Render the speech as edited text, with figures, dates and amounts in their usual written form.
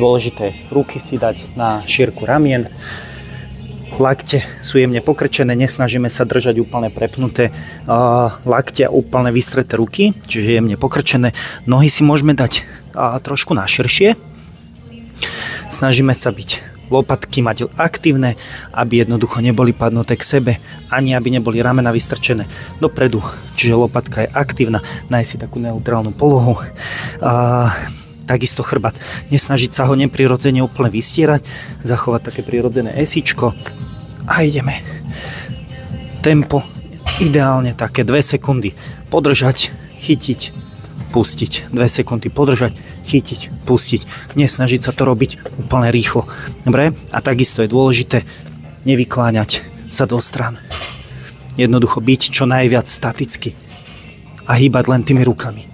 Dôležité ruky si dať na šírku ramien. Lakte sú jemne pokrčené, nesnažíme sa držať úplne prepnuté lakte a úplne vystreté ruky, čiže jemne pokrčené. Nohy si môžeme dať trošku na širšie. Snažíme sa byť lopatky mať aktívne, aby jednoducho neboli padnuté k sebe, ani aby neboli ramena vystrčené dopredu. Čiže lopatka je aktívna, nájsť si takú neutrálnu polohu. Takisto chrbát. Nesnažiť sa ho neprirodzene úplne vystierať, zachovať také prirodzené esičko a ideme. Tempo ideálne také 2 sekundy. Podržať, chytiť, pustiť. 2 sekundy podržať, chytiť, pustiť. Nesnažiť sa to robiť úplne rýchlo. Dobre? A takisto je dôležité nevykláňať sa do strán. Jednoducho byť čo najviac staticky a hýbať len tými rukami.